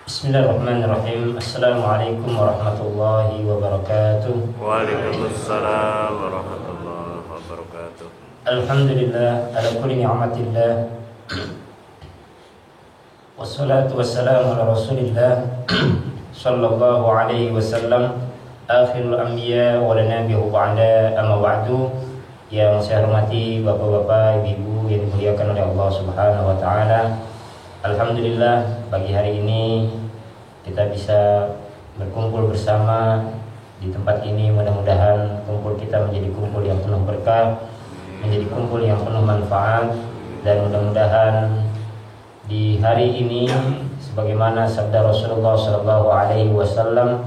Bismillahirrahmanirrahim. Assalamualaikum warahmatullahi wabarakatuh. Waalaikumsalam warahmatullahi wabarakatuh. Alhamdulillah ala kulli ni'matillah. Wassalatu wassalamu ala Rasulillah sallallahu alaihi wasallam, akhirul anbiya wal nabiyyu ba'da, amma ba'du. Yang saya hormati bapak-bapak, ibu-ibu yang dimuliakan oleh Allah Subhanahu wa taala. Alhamdulillah pagi hari ini kita bisa berkumpul bersama di tempat ini. Mudah-mudahan kumpul kita menjadi kumpul yang penuh berkah, menjadi kumpul yang penuh manfaat, dan mudah-mudahan di hari ini sebagaimana sabda Rasulullah sallallahu alaihi wasallam,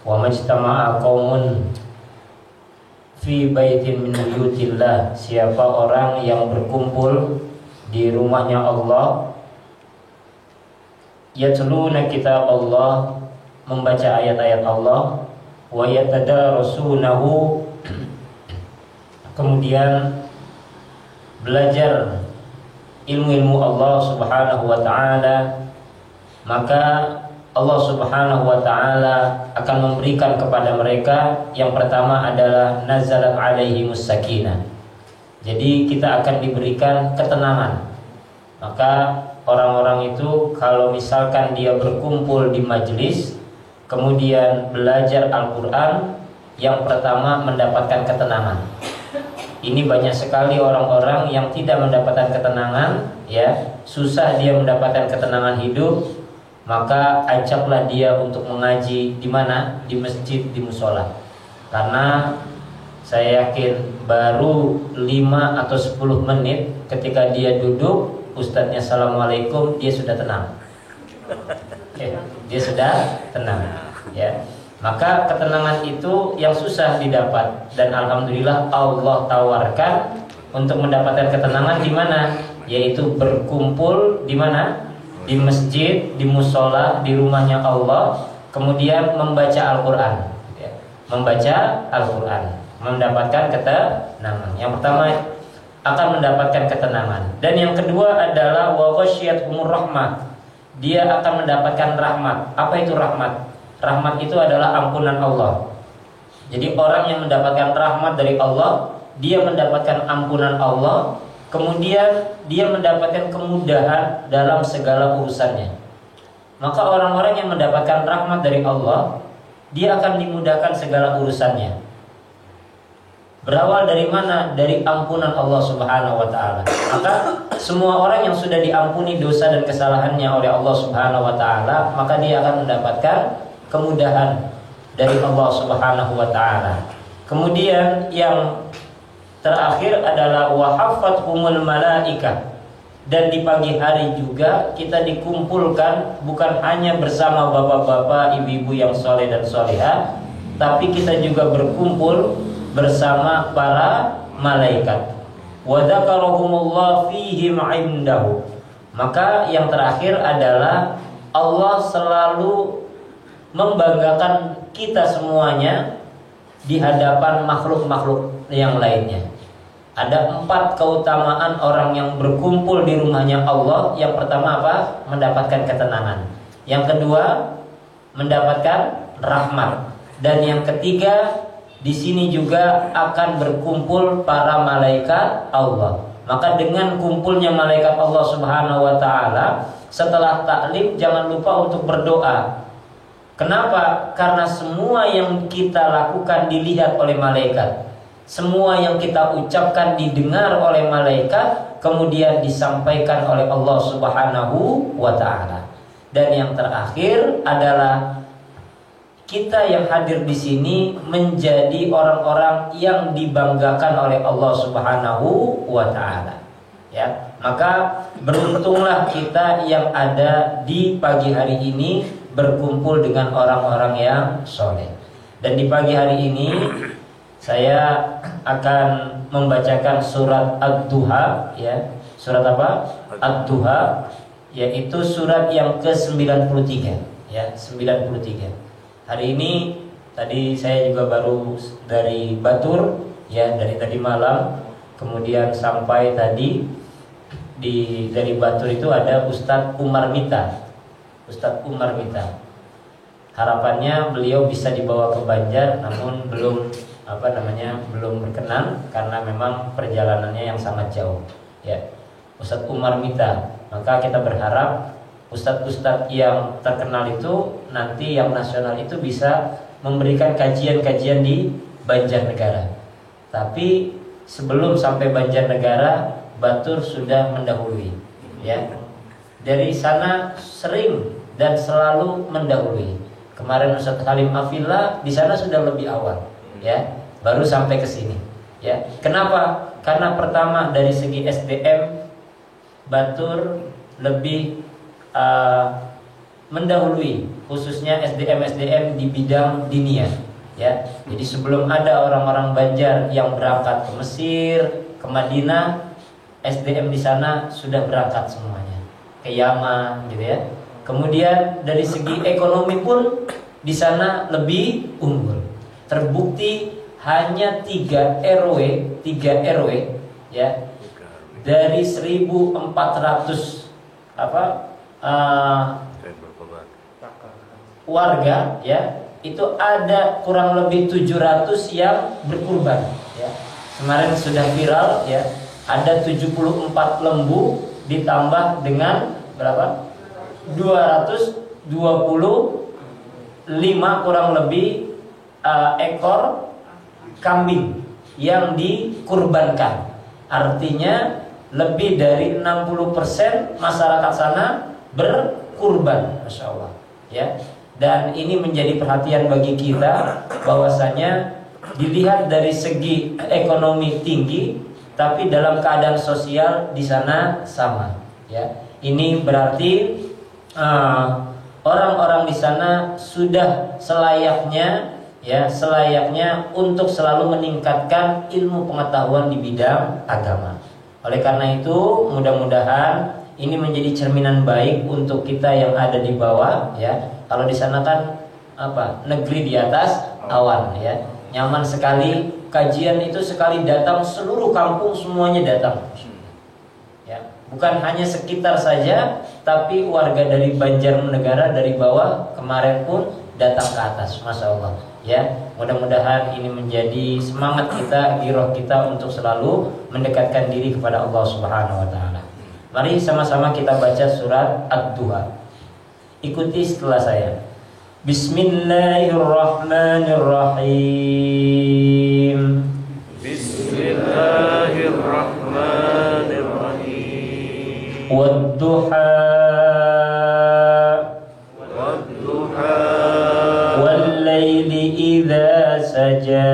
wa majtama'a qaumun fi baitin min buyutillah, siapa orang yang berkumpul di rumahnya Allah, yatluna kitab Allah, membaca ayat-ayat Allah, wa yatadarasunahu, kemudian belajar ilmu-ilmu Allah Subhanahu wa taala, maka Allah Subhanahu wa taala akan memberikan kepada mereka yang pertama adalah nazalat alaihimus sakinah. Jadi kita akan diberikan ketenangan. Maka orang-orang itu kalau misalkan dia berkumpul di majelis kemudian belajar Al-Qur'an, yang pertama mendapatkan ketenangan. Ini banyak sekali orang-orang yang tidak mendapatkan ketenangan, ya, susah dia mendapatkan ketenangan hidup. Maka ajaklah dia untuk mengaji di mana? Di masjid, di musola. Karena saya yakin baru 5 atau 10 menit ketika dia duduk, ustadznya assalamualaikum, dia sudah tenang. Dia sudah tenang, ya. Maka ketenangan itu yang susah didapat, dan alhamdulillah Allah tawarkan untuk mendapatkan ketenangan di mana? Yaitu berkumpul di mana? Di masjid, di musola, di rumahnya Allah, kemudian membaca Al-Qur'an, ya. Membaca Al-Qur'an mendapatkan ketenangan. Yang pertama akan mendapatkan ketenangan, dan yang kedua adalah wa ghasyiyatuhumur rahmah, dia akan mendapatkan rahmat. Apa itu rahmat? Rahmat itu adalah ampunan Allah. Jadi orang yang mendapatkan rahmat dari Allah, dia mendapatkan ampunan Allah, kemudian dia mendapatkan kemudahan dalam segala urusannya. Maka orang-orang yang mendapatkan rahmat dari Allah, dia akan dimudahkan segala urusannya. Berawal dari mana? Dari ampunan Allah Subhanahu wa taala. Maka semua orang yang sudah diampuni dosa dan kesalahannya oleh Allah Subhanahu wa taala, maka dia akan mendapatkan kemudahan dari Allah Subhanahu wa taala. Kemudian yang terakhir adalah wa haffathumul malaikah, dan di pagi hari juga kita dikumpulkan bukan hanya bersama bapak-bapak, ibu-ibu yang soleh dan solehah, tapi kita juga berkumpul bersama para malaikat. Wa dzakarahumullah fihim indahu. Maka yang terakhir adalah Allah selalu membanggakan kita semuanya di hadapan makhluk-makhluk yang lainnya. Ada 4 keutamaan orang yang berkumpul di rumahnya Allah. Yang pertama apa? Mendapatkan ketenangan. Yang kedua, mendapatkan rahmat. Dan yang ketiga, di sini juga akan berkumpul para malaikat Allah. Maka dengan kumpulnya malaikat Allah Subhanahu wa taala, setelah taklim jangan lupa untuk berdoa. Kenapa? Karena semua yang kita lakukan dilihat oleh malaikat. Semua yang kita ucapkan didengar oleh malaikat, kemudian disampaikan oleh Allah Subhanahu wa taala. Dan yang terakhir adalah kita yang hadir di sini menjadi orang-orang yang dibanggakan oleh Allah Subhanahu wa taala. Ya, maka beruntunglah kita yang ada di pagi hari ini berkumpul dengan orang-orang yang soleh. Dan di pagi hari ini saya akan membacakan surat Ad-Duha, ya. Surat apa? Ad-Duha, yaitu surat yang ke-93, ya, 93. Hari ini tadi saya juga baru dari Batur, ya, dari tadi malam, kemudian sampai tadi dari Batur itu ada Ustadz Umar Mita. Ustadz Umar Mita. Harapannya beliau bisa dibawa ke Banjar, namun belum berkenan karena memang perjalanannya yang sangat jauh. Ya, Ustadz Umar Mita. Maka kita berharap ustadz-ustadz yang terkenal itu nanti yang nasional itu bisa memberikan kajian-kajian di Banjarnegara. Tapi sebelum sampai Banjarnegara, Batur sudah mendahului. Ya, dari sana sering dan selalu mendahului. Kemarin Ustadz Halim Afillah di sana sudah lebih awal, ya, baru sampai ke sini. Ya, kenapa? Karena pertama dari segi SDM Batur lebih mendahului, khususnya SDM di bidang diniyah. Ya, jadi sebelum ada orang-orang Banjar yang berangkat ke Mesir, ke Madinah, SDM di sana sudah berangkat semuanya ke Yaman, gitu ya. Kemudian dari segi ekonomi pun di sana lebih unggul. Terbukti hanya 3 RW ya dari 1.400 warga ya, itu ada kurang lebih 700 yang berkurban ya. Kemarin sudah viral ya, ada 74 lembu ditambah dengan berapa? 225 kurang lebih ekor kambing yang dikurbankan. Artinya lebih dari 60% masyarakat sana berkurban, Masya Allah ya. Dan ini menjadi perhatian bagi kita bahwasanya dilihat dari segi ekonomi tinggi, tapi dalam keadaan sosial di sana sama ya. Ini berarti orang-orang di sana sudah selayaknya untuk selalu meningkatkan ilmu pengetahuan di bidang agama. Oleh karena itu, mudah-mudahan ini menjadi cerminan baik untuk kita yang ada di bawah ya. Kalau di sana kan negeri di atas awan ya. Nyaman sekali, kajian itu sekali datang seluruh kampung semuanya datang. Ya, bukan hanya sekitar saja, tapi warga dari Banjarnegara dari bawah kemarin pun datang ke atas, Masya Allah. Ya, mudah-mudahan ini menjadi semangat kita, giroh kita untuk selalu mendekatkan diri kepada Allah Subhanahu Wa Taala. Mari sama-sama kita baca surat Ad-Duha. Ikuti setelah saya. Bismillahirrahmanirrahim. Bismillahirrahmanirrahim. Wad-duha wal-laili idza saja.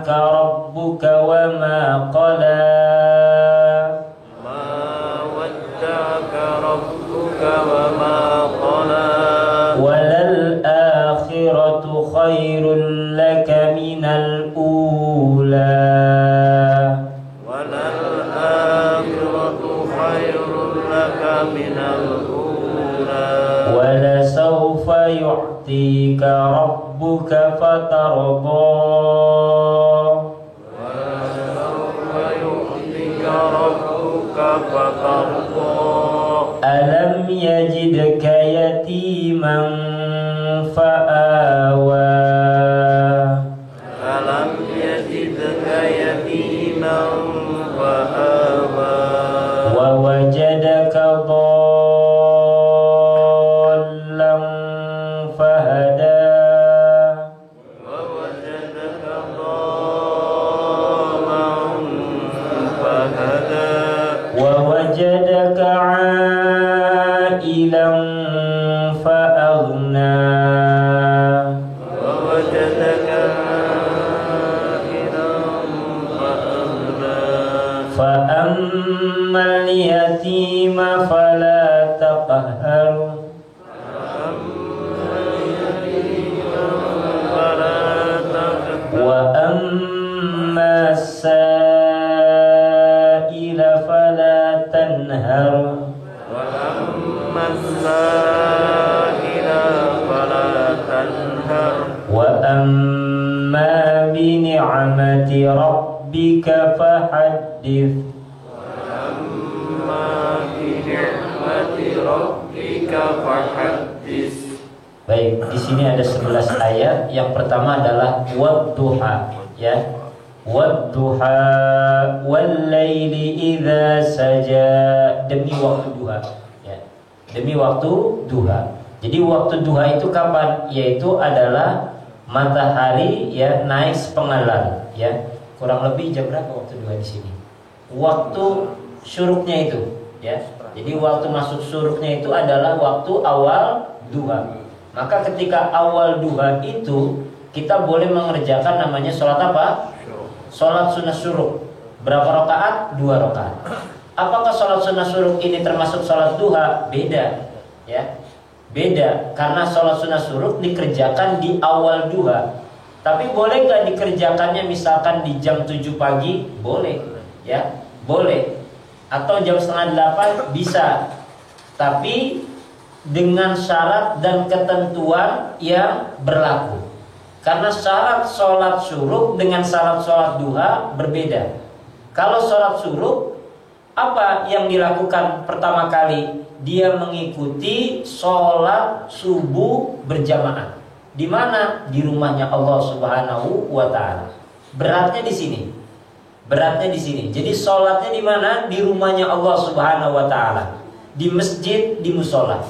ربك وما قلى وللآخرة خير لك من الأولى ولسوف يعطيك ربك فترضى ألم يجدك يتيما فآوى ووجدك ضالا فهدى ووجدك عائلا فأغنى فأما اليتيم فلا تقهر وأما السائل فلا تنهر وأما بنعمة ربك rabbika fahaddits. Amma bi ni'mati rabbika fahaddits. Baik, di sini ada 11 ayat. Yang pertama adalah wadduha, ya. Wadduha wal laili idza saja, demi waktu duha, ya. Demi waktu duha. Jadi waktu duha itu kapan? Yaitu adalah matahari ya naik sepenggalan, ya. Kurang lebih jam berapa waktu duha di sini? Waktu syuruknya itu, ya. Jadi waktu masuk syuruknya itu adalah waktu awal duha. Maka ketika awal duha itu kita boleh mengerjakan namanya sholat apa? Sholat sunnah syuruk. Berapa rakaat? 2 rakaat. Apakah sholat sunnah syuruk ini termasuk sholat duha? Beda, ya. Beda, karena sholat sunnah syuruk dikerjakan di awal duha. Tapi boleh nggak dikerjakannya misalkan di jam 7 pagi? Boleh, ya, boleh. Atau jam setengah 8 bisa. Tapi dengan syarat dan ketentuan yang berlaku. Karena syarat sholat syuruk dengan syarat sholat duha berbeda. Kalau sholat syuruk, apa yang dilakukan pertama kali? Dia mengikuti sholat subuh berjamaah. Di mana? Di rumahnya Allah Subhanahu wa Ta'ala. Beratnya di sini. Beratnya di sini. Jadi sholatnya di mana? Di rumahnya Allah Subhanahu wa Ta'ala. Di masjid, di musola.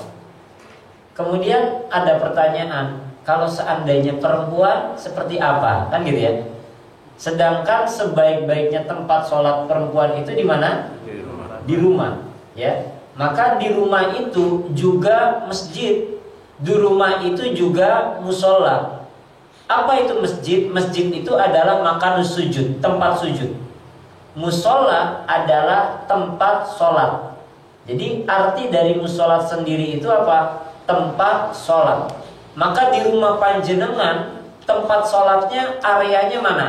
Kemudian ada pertanyaan, kalau seandainya perempuan seperti apa? Kan gitu ya. Sedangkan sebaik-baiknya tempat sholat perempuan itu di mana? Di rumah, ya. Maka di rumah itu juga masjid, di rumah itu juga musola. Apa itu masjid? Masjid itu adalah makan sujud, tempat sujud. Musola adalah tempat sholat. Jadi arti dari musola sendiri itu apa? Tempat sholat. Maka di rumah panjenengan tempat sholatnya areanya mana?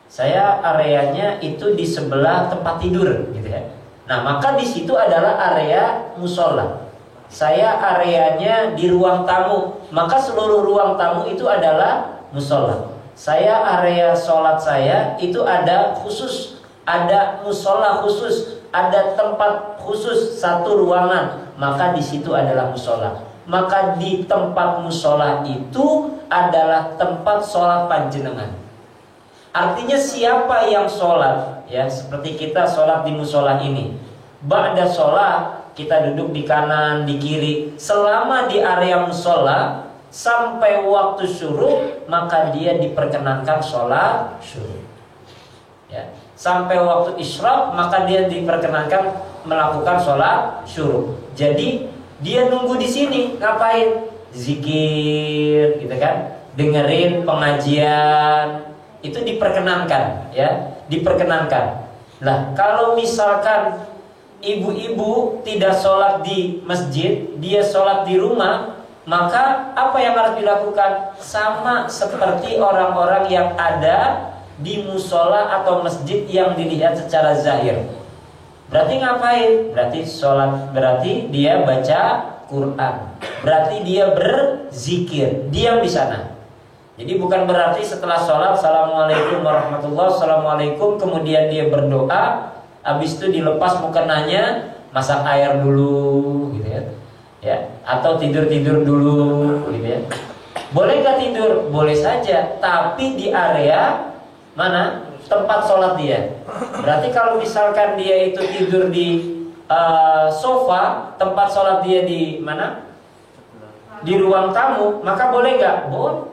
Saya areanya itu di sebelah tempat tidur, gitu ya. Nah, maka di situ adalah area musola. Saya areanya di ruang tamu, maka seluruh ruang tamu itu adalah musola. Saya area sholat saya itu ada khusus, ada musola khusus, ada tempat khusus satu ruangan, maka di situ adalah musola. Maka di tempat musola itu adalah tempat sholat panjenengan. Artinya siapa yang sholat, ya seperti kita sholat di musola ini. Ba'da sholat kita duduk di kanan, di kiri. Selama di area musola sampai waktu syuruk, maka dia diperkenankan sholat syuruk. Ya. Sampai waktu isyraq, maka dia diperkenankan melakukan sholat syuruk. Jadi dia nunggu di sini ngapain? Zikir, gitu kan? Dengerin pengajian, itu diperkenankan, ya, diperkenankan. Nah, kalau misalkan ibu-ibu tidak sholat di masjid, dia sholat di rumah, maka apa yang harus dilakukan? Sama seperti orang-orang yang ada di musola atau masjid yang dilihat secara zahir. Berarti ngapain? Berarti sholat, berarti dia baca Quran, berarti dia berzikir, diam di sana. Jadi bukan berarti setelah sholat assalamualaikum warahmatullahi wabarakatuh, assalamualaikum, kemudian dia berdoa, habis itu dilepas mukenanya, masak air dulu, gitu ya. Ya, atau tidur dulu, gitu ya. Boleh nggak tidur? Boleh saja, tapi di area mana? Tempat sholat dia. Berarti kalau misalkan dia itu tidur di sofa, tempat sholat dia di mana? Di ruang tamu, maka boleh nggak? Boleh.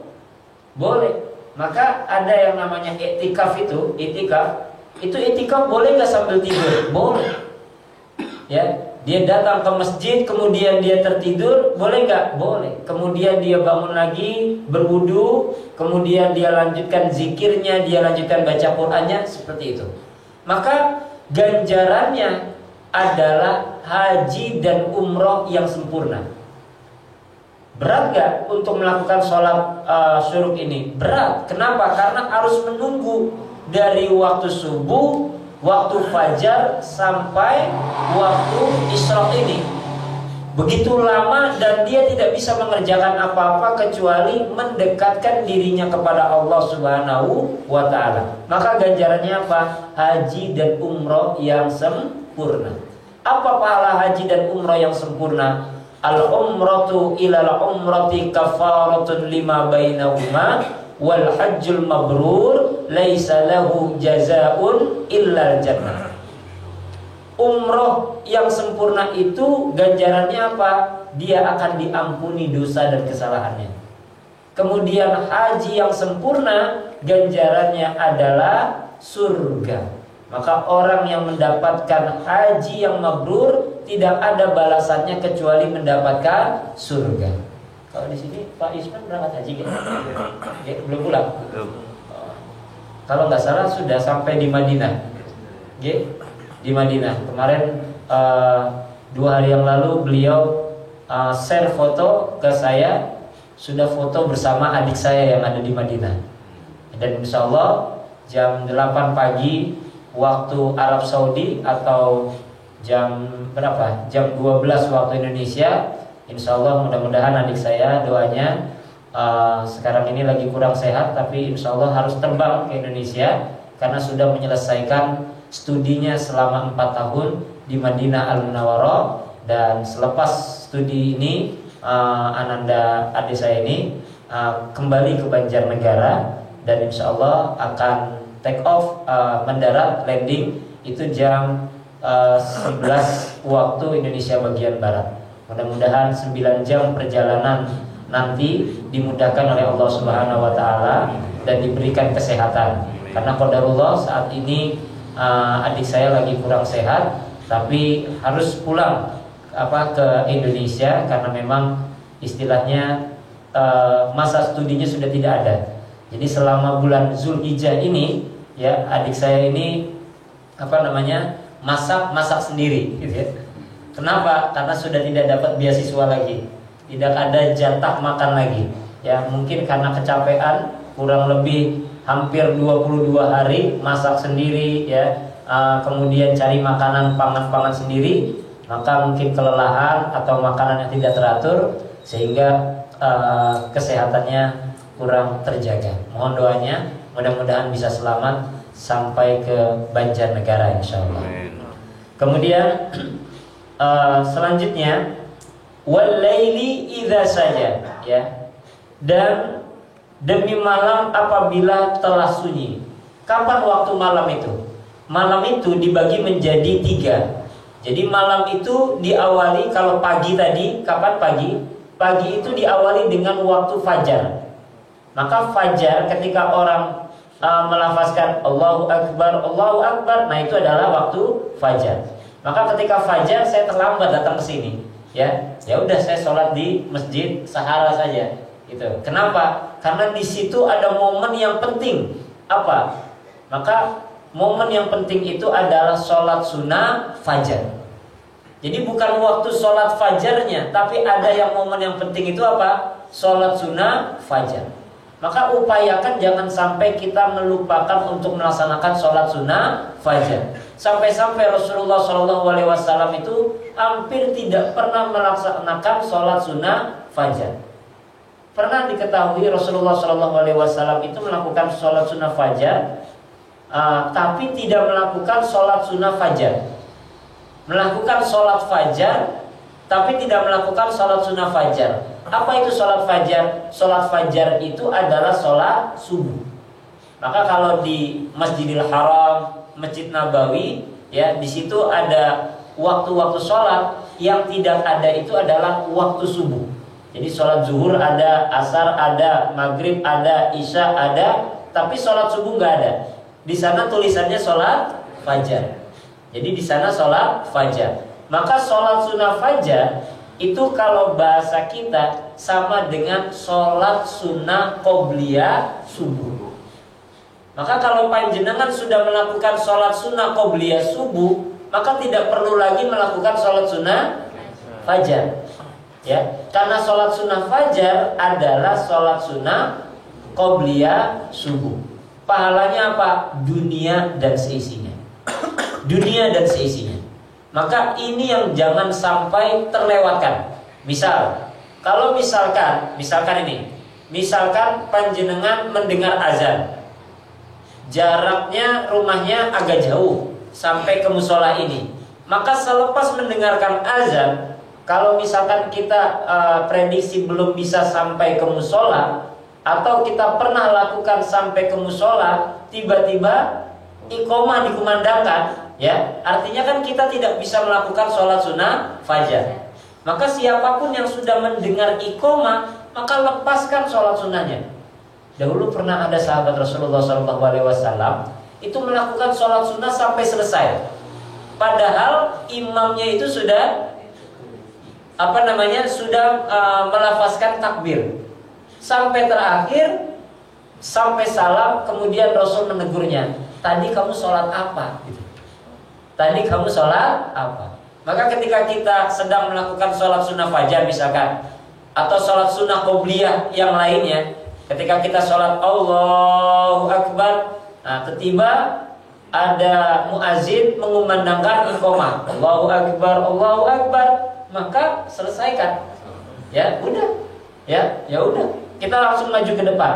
Boleh. Maka ada yang namanya iktikaf itu, iktikaf boleh nggak sambil tidur? Boleh. Ya, dia datang ke masjid, kemudian dia tertidur, boleh nggak? Boleh. Kemudian dia bangun lagi, berwudu, kemudian dia lanjutkan zikirnya, dia lanjutkan baca Qur'annya, seperti itu. Maka ganjarannya adalah haji dan umroh yang sempurna. Berat gak untuk melakukan sholat syuruk ini? Berat. Kenapa? Karena harus menunggu dari waktu subuh, waktu fajar sampai waktu isyraq ini. begitu lama dan dia tidak bisa mengerjakan apa-apa kecuali mendekatkan dirinya kepada Allah Subhanahu wa ta'ala. Maka ganjarannya apa? Haji dan umroh yang sempurna. Apa pahala haji dan umroh yang sempurna? Al-umratu ilal umrati kafaratun lima bainahuma wal hajjul mabrur laisa lahu jazaa'un illal jannah. Umroh yang sempurna itu ganjarannya apa? Dia akan diampuni dosa dan kesalahannya. Kemudian haji yang sempurna ganjarannya adalah surga. Maka orang yang mendapatkan haji yang mabrur tidak ada balasannya kecuali mendapatkan surga. Kalau di sini Pak Isman berangkat haji kan? Ya, belum pulang. Kalau nggak salah sudah sampai di Madinah. Ya, di Madinah. Kemarin 2 hari yang lalu beliau share foto ke saya, sudah foto bersama adik saya yang ada di Madinah. Dan insya Allah jam 8 pagi waktu Arab Saudi atau jam berapa? Jam 12 waktu Indonesia. Insya Allah mudah-mudahan adik saya doanya sekarang ini lagi kurang sehat, tapi insya Allah harus terbang ke Indonesia karena sudah menyelesaikan studinya selama 4 tahun di Madinah Al-Munawwarah. Dan selepas studi ini Ananda adik saya ini kembali ke Banjarnegara dan insya Allah akan take off, mendarat landing itu jam 11 waktu Indonesia bagian Barat. Mudah-mudahan 9 jam perjalanan nanti dimudahkan oleh Allah Subhanahu wa ta'ala dan diberikan kesehatan. Karena qadarullah saat ini adik saya lagi kurang sehat, tapi harus pulang ke Indonesia karena memang istilahnya masa studinya sudah tidak ada. Jadi selama bulan Zulhijjah ini ya adik saya ini masak sendiri gitu ya. Kenapa? Karena sudah tidak dapat beasiswa lagi, tidak ada jatah makan lagi. Ya mungkin karena kecapean, kurang lebih hampir 22 hari masak sendiri ya, kemudian cari makanan pangan sendiri, maka mungkin kelelahan atau makanan yang tidak teratur sehingga kesehatannya kurang terjaga. Mohon doanya, mudah-mudahan bisa selamat sampai ke Banjarnegara insyaallah. Kemudian selanjutnya wal-laili idza saja ya, dan demi malam apabila telah sunyi. Kapan waktu malam itu? Malam itu dibagi menjadi 3. Jadi malam itu diawali, kalau pagi tadi, kapan pagi? Pagi itu diawali dengan waktu fajar. Maka fajar ketika orang melafazkan Allahu Akbar, nah itu adalah waktu fajar. Maka ketika fajar saya terlambat datang ke sini, ya udah saya sholat di Masjid Sahara saja. Gitu. Kenapa? Karena di situ ada momen yang penting. Apa? Maka momen yang penting itu adalah sholat sunnah fajar. Jadi bukan waktu sholat fajarnya, tapi ada yang momen yang penting itu apa? Sholat sunnah fajar. Maka upayakan jangan sampai kita melupakan untuk melaksanakan sholat sunnah fajar. Sampai-sampai Rasulullah SAW itu hampir tidak pernah melaksanakan sholat sunnah fajar. Pernah diketahui Rasulullah SAW itu melakukan sholat sunnah fajar, tapi tidak melakukan sholat sunnah fajar. Melakukan sholat fajar, tapi tidak melakukan sholat sunnah fajar. Apa itu sholat fajar? Sholat fajar itu adalah sholat subuh. Maka kalau di Masjidil Haram, Masjid Nabawi, ya di situ ada waktu-waktu sholat. Yang tidak ada itu adalah waktu subuh. Jadi sholat zuhur ada, asar ada, maghrib ada, isya ada, tapi sholat subuh nggak ada. Di sana tulisannya sholat fajar. Jadi di sana sholat fajar. Maka sholat sunnah fajar itu kalau bahasa kita sama dengan sholat sunnah qobliyah subuh. Maka kalau panjenengan sudah melakukan sholat sunnah qobliyah subuh, maka tidak perlu lagi melakukan sholat sunnah fajar. Ya, karena sholat sunnah fajar adalah sholat sunnah qobliyah subuh. Pahalanya apa? Dunia dan seisinya. Dunia dan seisinya. Maka ini yang jangan sampai terlewatkan. Misal, kalau misalkan panjenengan mendengar azan, jaraknya rumahnya agak jauh sampai ke musola ini, maka selepas mendengarkan azan, kalau misalkan kita prediksi belum bisa sampai ke musola, atau kita pernah lakukan sampai ke musola, tiba-tiba iqomah dikumandangkan, ya, artinya kan kita tidak bisa melakukan sholat sunnah fajar. Maka siapapun yang sudah mendengar iqomah, maka lepaskan sholat sunnahnya. Dahulu pernah ada sahabat Rasulullah SAW itu melakukan sholat sunnah sampai selesai, padahal imamnya itu sudah melafazkan takbir sampai terakhir, sampai salam. Kemudian Rasul menegurnya, tadi kamu sholat apa? Tadi kamu sholat apa? Maka ketika kita sedang melakukan sholat sunnah fajar misalkan, atau sholat sunnah qobliyah yang lainnya, ketika kita sholat Allahu Akbar, nah tiba ada muazin mengumandangkan iqomah, Allahu Akbar, maka selesaikan. Ya udah, ya udah, kita langsung maju ke depan.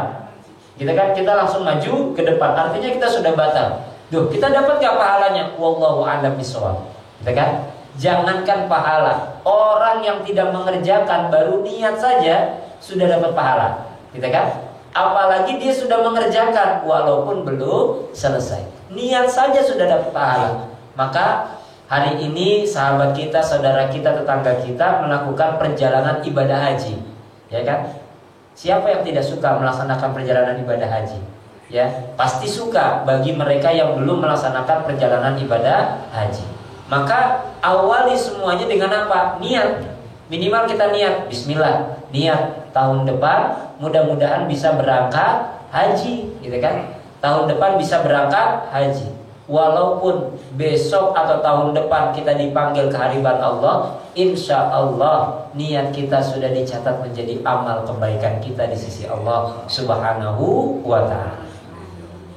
Kita langsung maju ke depan. Artinya kita sudah batal. Duh, kita dapat gak pahalanya? Wallahu a'lam bishawab. Kan? Jangankan pahala, orang yang tidak mengerjakan baru niat saja sudah dapat pahala. Kan? Apalagi dia sudah mengerjakan walaupun belum selesai. Niat saja sudah dapat pahala. Maka hari ini sahabat kita, saudara kita, tetangga kita melakukan perjalanan ibadah haji. Ya kan? Siapa yang tidak suka melaksanakan perjalanan ibadah haji? Ya, pasti suka bagi mereka yang belum melaksanakan perjalanan ibadah haji. Maka awali semuanya dengan apa? Niat. Minimal kita niat, bismillah, niat tahun depan mudah-mudahan bisa berangkat haji, gitu kan? Tahun depan bisa berangkat haji. Walaupun besok atau tahun depan kita dipanggil kehadiran Allah, insya Allah niat kita sudah dicatat menjadi amal kebaikan kita di sisi Allah Subhanahu wa ta'ala.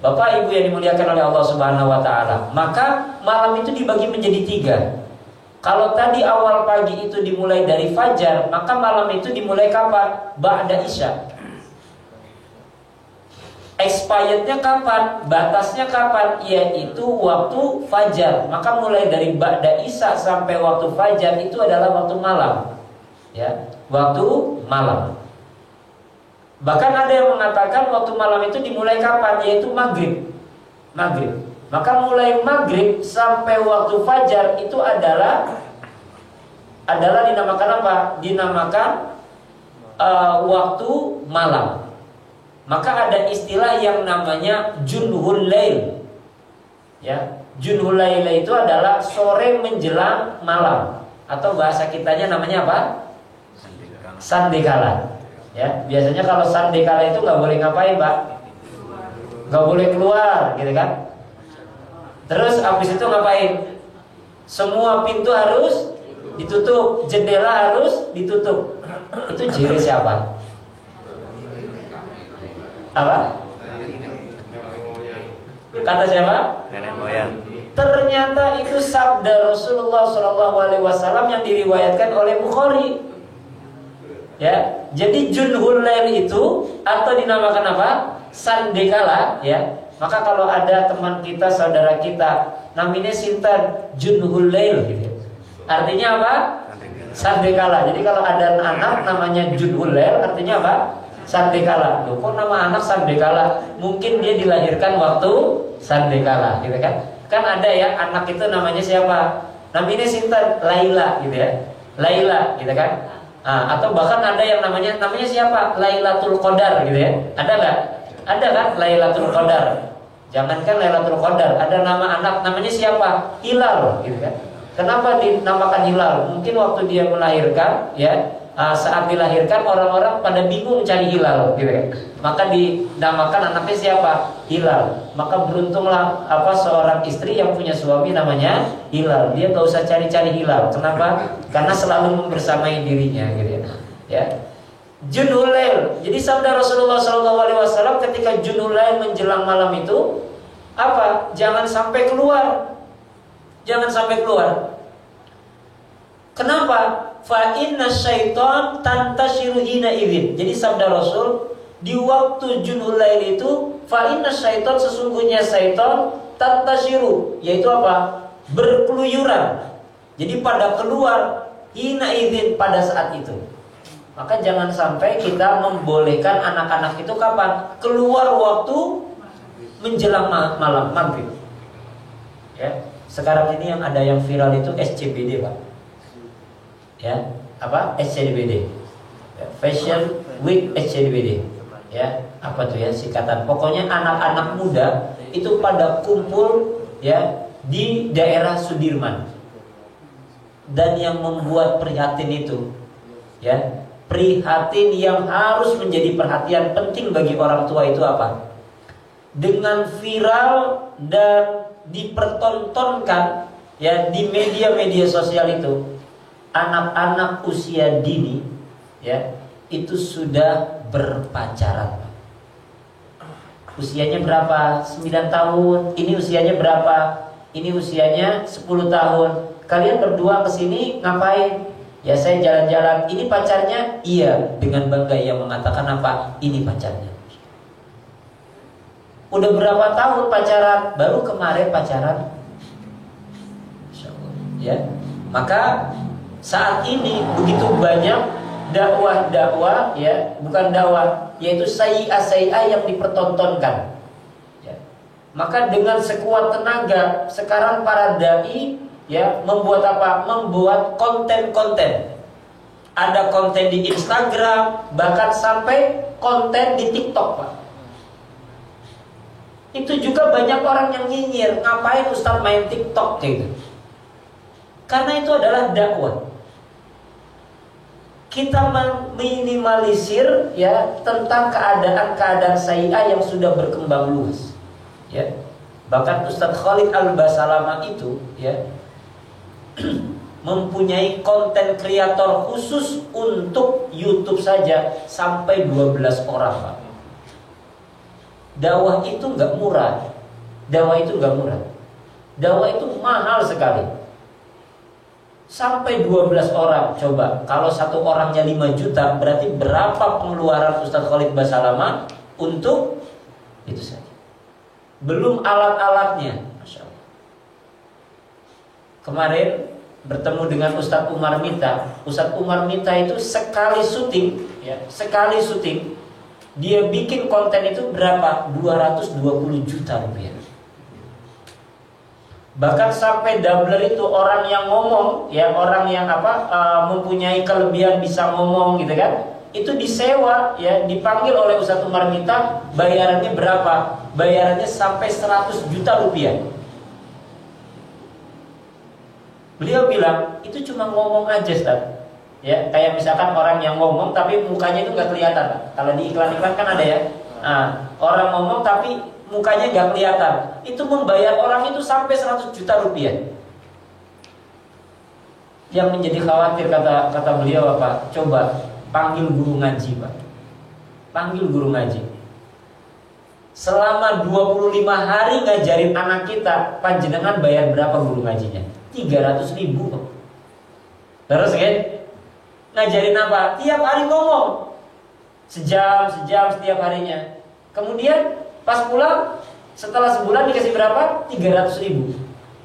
Bapak Ibu yang dimuliakan oleh Allah Subhanahu wa ta'ala, maka malam itu dibagi menjadi 3. Kalau tadi awal pagi itu dimulai dari fajar, maka malam itu dimulai kapan? Ba'da isya. Expirednya kapan? Batasnya kapan? Yaitu waktu fajar. Maka mulai dari ba'da isya sampai waktu fajar itu adalah waktu malam. Ya, waktu malam. Bahkan ada yang mengatakan waktu malam itu dimulai kapan? Yaitu maghrib. Maka mulai maghrib sampai waktu fajar itu adalah dinamakan apa? Dinamakan waktu malam. Maka ada istilah yang namanya junhul lail. Ya, junhul lail itu adalah sore menjelang malam, atau bahasa kitanya namanya apa? Sandekala. Ya, biasanya kalau sandekala itu nggak boleh ngapain, Pak? Nggak boleh keluar, gitu kan? Terus habis itu ngapain? Semua pintu harus ditutup, jendela harus ditutup. Itu ciri siapa? Apa? Kata siapa? Nenek moyang. Ternyata itu sabda Rasulullah SAW yang diriwayatkan oleh Bukhari. Ya, jadi junhul lail itu atau dinamakan apa? Sandekala, ya. Maka kalau ada teman kita, saudara kita, namanya sinten junhul lail gitu. Artinya apa? Sandekala. Jadi kalau ada anak namanya junhul lail, artinya apa? Sandekala. Loh, kok nama anak Sandekala? Mungkin dia dilahirkan waktu Sandekala, gitu kan? Kan ada ya anak itu namanya siapa? Namanya sinten? Laila, gitu ya. Laila, gitu kan? Atau bahkan ada yang namanya siapa? Lailatul Qadar, gitu ya. Ada nggak? Ada kan Lailatul Qadar. Jangankan Lailatul Qadar, ada nama anak namanya siapa? Hilal, gitu kan. Kenapa dinamakan Hilal? Mungkin waktu dia melahirkan, ya, saat dilahirkan orang-orang pada bingung cari hilal, gitu kan. Maka dinamakan anaknya siapa? Hilal. Maka beruntunglah seorang istri yang punya suami namanya Hilal. Dia gak usah cari-cari hilal. Kenapa? Karena selalu membersamai dirinya, gitu ya. Ya. Junhul lail. Jadi sabda Rasulullah SAW ketika junhul lail menjelang malam itu apa? Jangan sampai keluar. Jangan sampai keluar. Kenapa? Fa inna syaiton tantashiru hina idzin. Jadi sabda Rasul, di waktu junhul lail itu, fa inna syaiton, sesungguhnya syaiton tantashiru, yaitu apa? Berkeluyuran. Jadi pada keluar hina idzin, pada saat itu. Maka jangan sampai kita membolehkan anak-anak itu kapan? Keluar waktu menjelang malam maghrib. Ya, sekarang ini yang ada yang viral itu SCBD, Pak. Ya, apa? SCBD. Ya, Fashion Week SCBD. Ya, apa tuh ya singkatan? Pokoknya anak-anak muda itu pada kumpul ya di daerah Sudirman. Dan yang membuat prihatin itu ya, prihatin yang harus menjadi perhatian penting bagi orang tua itu apa? Dengan viral dan dipertontonkan ya di media-media sosial itu, anak-anak usia dini ya itu sudah berpacaran. Usianya berapa? 9 tahun. Ini usianya berapa? Ini usianya 10 tahun. Kalian berdua kesini ngapain? Ya saya jalan-jalan. Ini pacarnya? Iya. Dengan bangga ia mengatakan apa? Ini pacarnya. Udah berapa tahun pacaran? Baru kemarin pacaran. Ya. Maka saat ini begitu banyak dakwah-dakwah ya, bukan dakwah, yaitu sayyi'ah yang dipertontonkan. Ya. Maka dengan sekuat tenaga sekarang para dai ya membuat apa? Membuat konten-konten. Ada konten di Instagram, bahkan sampai konten di TikTok, Pak. Itu juga banyak orang yang nyinyir, ngapain Ustadz main TikTok gitu. Karena itu adalah dakwah. Kita meminimalisir ya tentang keadaan-keadaan sayyi'ah yang sudah berkembang luas. Ya. Bahkan Ustadz Khalid Al-Basalamah itu ya mempunyai konten kreator khusus untuk YouTube saja sampai 12 orang, Pak. Dakwah itu nggak murah. Dakwah itu nggak murah. Dakwah itu mahal sekali. Sampai 12 orang. Coba, kalau satu orangnya 5 juta, berarti berapa pengeluaran Ustadz Khalid Basalamah untuk itu saja. Belum alat-alatnya. Masya Allah. Kemarin bertemu dengan Ustadz Umar Mita. Ustadz Umar Mita itu sekali syuting ya, sekali syuting dia bikin konten itu berapa? 220 juta rupiah. Bahkan sampai doubler itu orang yang ngomong ya, orang yang mempunyai kelebihan bisa ngomong gitu kan, itu disewa ya, dipanggil oleh Ustadz Umar Mita, bayarannya berapa? Bayarannya sampai 100 juta rupiah. Beliau bilang itu cuma ngomong aja, Ustadz. Ya, kayak misalkan orang yang ngomong tapi mukanya itu nggak kelihatan. Kalau di iklan-iklan kan ada ya. Nah, orang ngomong tapi mukanya nggak kelihatan. Itu membayar orang itu sampai 100 juta rupiah. Yang menjadi khawatir kata beliau apa? Coba panggil guru ngaji, Pak. Panggil guru ngaji. Selama 25 hari ngajarin anak kita, panjenengan bayar berapa guru ngajinya? 300.000, Pak. Terus kan? Ngajarin apa? Tiap hari ngomong. Sejam setiap harinya. Kemudian pas pulang, setelah sebulan dikasih berapa? 300.000.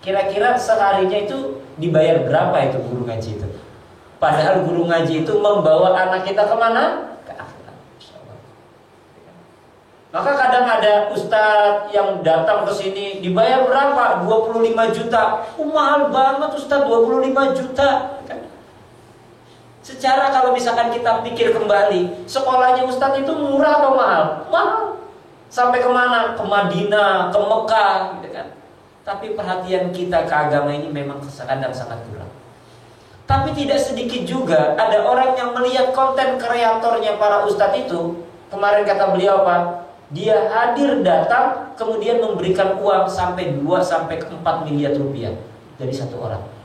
Kira-kira seharinya itu dibayar berapa itu guru ngaji itu? Padahal guru ngaji itu membawa anak kita kemana? Ke akhirat. Maka kadang ada ustadz yang datang ke sini dibayar berapa? 25 juta. Mahal banget ustadz, 25 juta. Secara kalau misalkan kita pikir kembali, sekolahnya ustadz itu murah atau mahal? Mahal. Sampai kemana? Ke Madinah, ke Mekah gitu kan. Tapi perhatian kita ke agama ini memang kadang sangat kurang. Tapi tidak sedikit juga ada orang yang melihat konten kreatornya para ustadz itu. Kemarin kata beliau apa? Dia hadir datang kemudian memberikan uang sampai 2-4 miliar rupiah dari satu orang.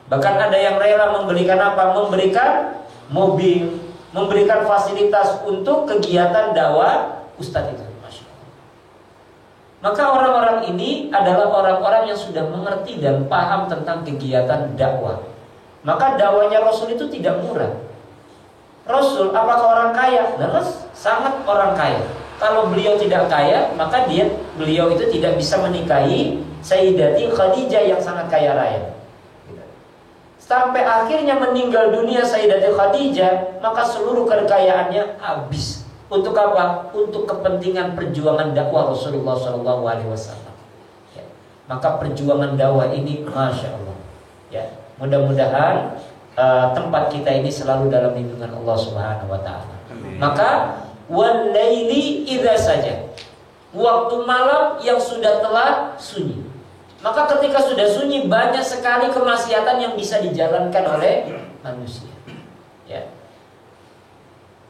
Bahkan ada yang rela memberikan apa? Memberikan mobil, memberikan fasilitas untuk kegiatan dakwah ustadz itu. Masya Allah. Maka orang-orang ini adalah orang-orang yang sudah mengerti dan paham tentang kegiatan dakwah. Maka dakwanya Rasul itu tidak murah. Rasul apakah orang kaya? Jelas sangat orang kaya. Kalau beliau tidak kaya, maka beliau itu tidak bisa menikahi Sayyidati Khadijah yang sangat kaya raya. Sampai akhirnya meninggal dunia Sayyidati Khadijah, maka seluruh kekayaannya habis. Untuk apa? Untuk kepentingan perjuangan dakwah Rasulullah SAW. Ya. Maka perjuangan dakwah ini, masya Allah. Ya. Mudah-mudahan tempat kita ini selalu dalam lindungan Allah Subhanahu Wa Taala. Maka wal-laili idza saja, waktu malam yang sudah telah sunyi. Maka ketika sudah sunyi, banyak sekali kemaksiatan yang bisa dijalankan oleh manusia. Ya.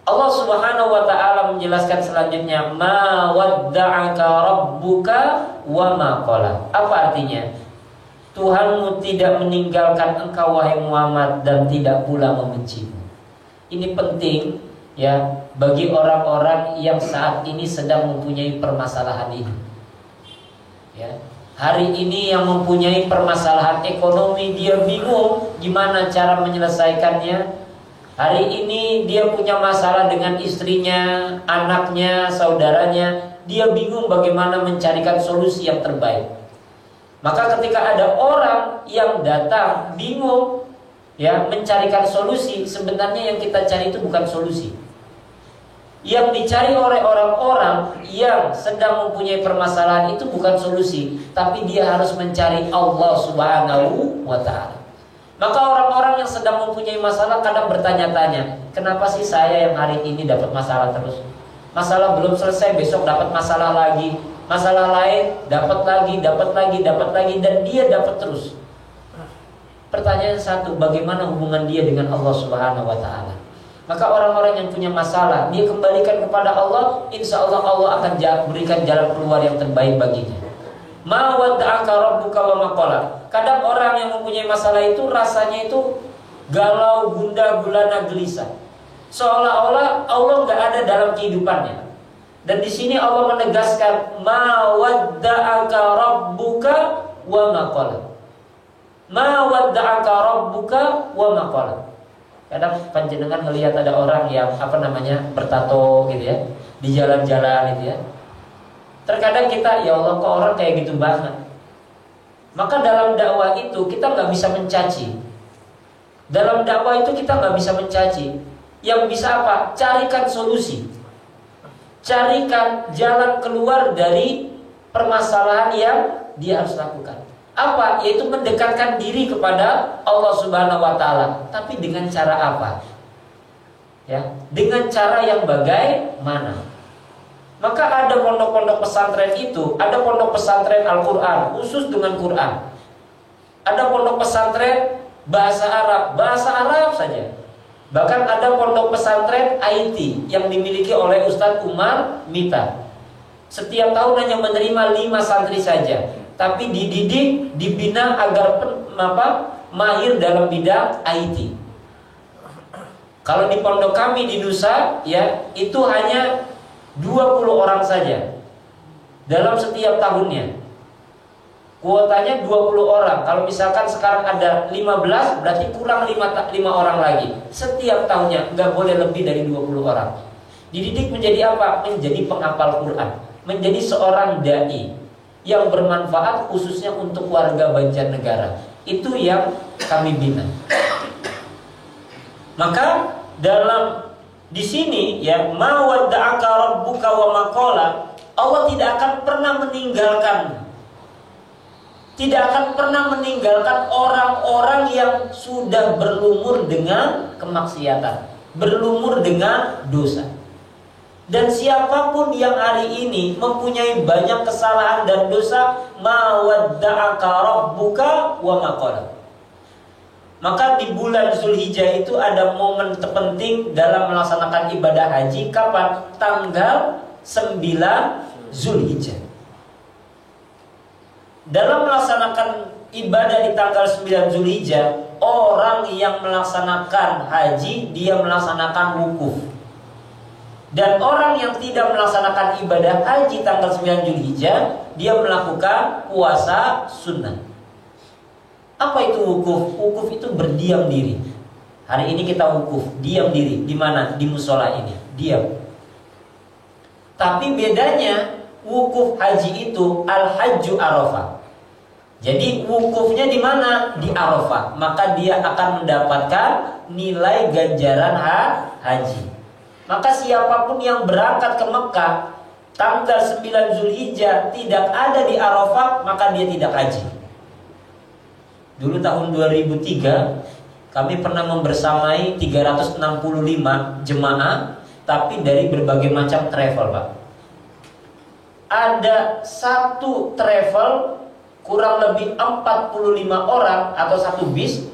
Allah Subhanahu Wa Taala menjelaskan selanjutnya, ma wadda'aka rabbuka wa ma qala. Apa artinya? Tuhanmu tidak meninggalkan engkau wahai Muhammad dan tidak pula membencimu. Ini penting ya bagi orang-orang yang saat ini sedang mempunyai permasalahan ini. Ya. Hari ini yang mempunyai permasalahan ekonomi, dia bingung gimana cara menyelesaikannya. Hari ini dia punya masalah dengan istrinya, anaknya, saudaranya. Dia bingung bagaimana mencarikan solusi yang terbaik. Maka ketika ada orang yang datang bingung ya mencarikan solusi, sebenarnya yang kita cari itu bukan solusi. Yang dicari oleh orang-orang yang sedang mempunyai permasalahan itu bukan solusi, tapi dia harus mencari Allah Subhanahu Wa Ta'ala. Maka orang-orang yang sedang mempunyai masalah kadang bertanya-tanya, kenapa sih saya yang hari ini dapat masalah terus? Masalah belum selesai, besok dapat masalah lagi. Masalah lain, dapat lagi, dan dia dapat terus. Pertanyaan satu, bagaimana hubungan dia dengan Allah Subhanahu Wa Ta'ala? Maka orang-orang yang punya masalah, dia kembalikan kepada Allah, insya Allah Allah akan berikan jalan keluar yang terbaik baginya. Ma wadda'aka rabbuka wa ma qala. Kadang orang yang mempunyai masalah itu rasanya itu galau, gundah gulana, gelisah. Seolah-olah Allah nggak ada dalam kehidupannya. Dan di sini Allah menegaskan ma wadda'aka rabbuka wa ma qala. Ma wadda'aka rabbuka wa ma qala. Kadang panjenengan melihat ada orang yang bertato gitu ya, di jalan-jalan gitu ya. Terkadang kita, ya Allah kok orang kayak gitu banget. Maka dalam dakwah itu kita nggak bisa mencaci. Dalam dakwah itu kita nggak bisa mencaci. Yang bisa apa? Carikan solusi. Carikan jalan keluar dari permasalahan yang dia harus lakukan. Apa? Yaitu mendekatkan diri kepada Allah Subhanahu Wa Ta'ala. Tapi dengan cara apa? Ya, dengan cara yang bagaimana? Maka ada pondok-pondok pesantren itu, ada pondok pesantren Al-Quran, khusus dengan Quran. Ada pondok pesantren bahasa Arab saja. Bahkan ada pondok pesantren IT yang dimiliki oleh Ustadz Umar Mita. Setiap tahun hanya menerima 5 santri saja, tapi dididik, dibina agar mahir dalam bidang IT. Kalau di pondok kami di Nusa, ya itu hanya 20 orang saja dalam setiap tahunnya. Kuotanya 20 orang. Kalau misalkan sekarang ada 15, berarti kurang 5 orang lagi. Setiap tahunnya nggak boleh lebih dari 20 orang. Dididik menjadi apa? Menjadi penghafal Quran, menjadi seorang dai yang bermanfaat khususnya untuk warga Banjarnegara. Itu yang kami bina. Maka di sini ya, ma wadda'aka rabbuka wa ma qala, Allah tidak akan pernah meninggalkan. Tidak akan pernah meninggalkan orang-orang yang sudah berlumur dengan kemaksiatan, berlumur dengan dosa. Dan siapapun yang hari ini mempunyai banyak kesalahan dan dosa, ma wadda'aka rabbuka wa ma qala. Maka di bulan Zulhijjah itu ada momen terpenting dalam melaksanakan ibadah haji. Kapan? Tanggal 9 Zulhijjah. Dalam melaksanakan ibadah di tanggal 9 Zulhijjah, orang yang melaksanakan haji, dia melaksanakan wukuf. Dan orang yang tidak melaksanakan ibadah haji tanggal 9 Zulhijjah, dia melakukan puasa sunnah. Apa itu wukuf? Wukuf itu berdiam diri. Hari ini kita wukuf, diam diri. Di mana? Di musola ini, diam. Tapi bedanya wukuf haji itu al-hajju Arafah. Jadi wukufnya di mana? Di Arafah. Maka dia akan mendapatkan nilai ganjaran haji. Maka siapapun yang berangkat ke Mekah tanggal 9 Zulhijjah tidak ada di Arafah, maka dia tidak haji. Dulu tahun 2003 kami pernah membersamai 365 jemaah, tapi dari berbagai macam travel, Pak. Ada satu travel kurang lebih 45 orang atau satu bis,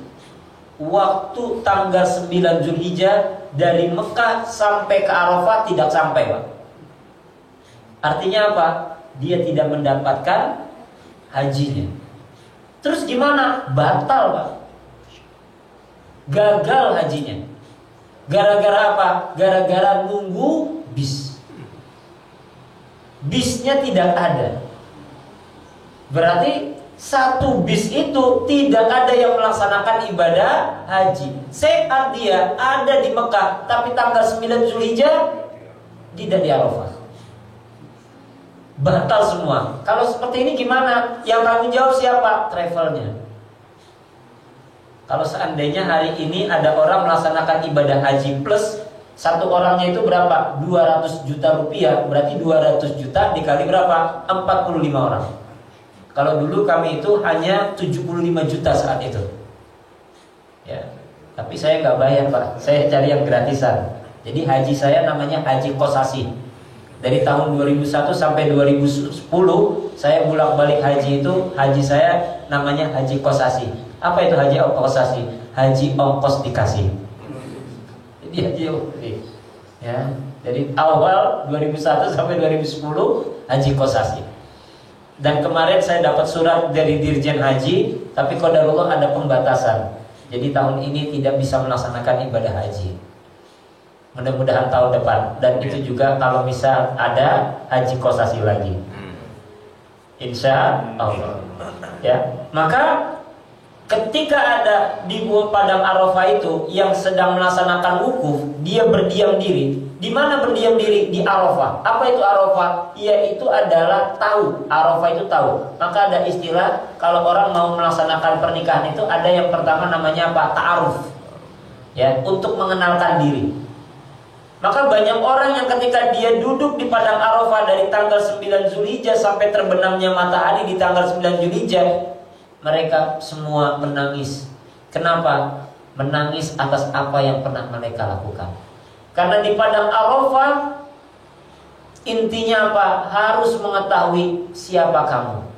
waktu tanggal 9 Zulhijjah dari Mekah sampai ke Arafah tidak sampai, Pak. Artinya apa? Dia tidak mendapatkan hajinya. Terus gimana? Batal, Pak. Gagal hajinya. Gara-gara apa? Gara-gara nunggu bis. Bisnya tidak ada. Berarti satu bis itu tidak ada yang melaksanakan ibadah haji. Saat dia ada di Mekah, tapi tanggal 9 Zulhijjah tidak di Arafah. Batal semua. Kalau seperti ini gimana? Yang tanggung jawab siapa? Travelnya. Kalau seandainya hari ini ada orang melaksanakan ibadah haji plus satu orangnya itu berapa? 200 juta rupiah. Berarti 200 juta dikali berapa? 45 orang. Kalau dulu kami itu hanya 75 juta saat itu. Ya. Tapi saya nggak bayar, Pak. Saya cari yang gratisan. Jadi haji saya namanya haji kosasi. Dari tahun 2001 sampai 2010 saya bolak-balik haji itu, haji saya namanya haji kosasi. Apa itu haji kosasi? Haji ongkos dikasih. Jadi haji ya. Dari awal 2001 sampai 2010 haji kosasi. Dan kemarin saya dapat surat dari Dirjen Haji, tapi qadarullah ada pembatasan. Jadi tahun ini tidak bisa melaksanakan ibadah haji. Mudah-mudahan tahun depan. Dan itu juga kalau bisa ada haji kosasi lagi, insya Allah. Ya, maka ketika ada di padang Arafah itu yang sedang melaksanakan wukuf, dia berdiam diri. Di mana berdiam diri? Di Arafah. Apa itu Arafah? Yaitu adalah tahu. Arafah itu tahu. Maka ada istilah kalau orang mau melaksanakan pernikahan itu ada yang pertama namanya apa? Ta'aruf. Ya, untuk mengenalkan diri. Maka banyak orang yang ketika dia duduk di padang Arafah dari tanggal 9 Zulhijjah sampai terbenamnya matahari di tanggal 9 Zulhijjah, mereka semua menangis. Kenapa? Menangis atas apa yang pernah mereka lakukan. Karena di padang Arafah intinya apa? Harus mengetahui siapa kamu,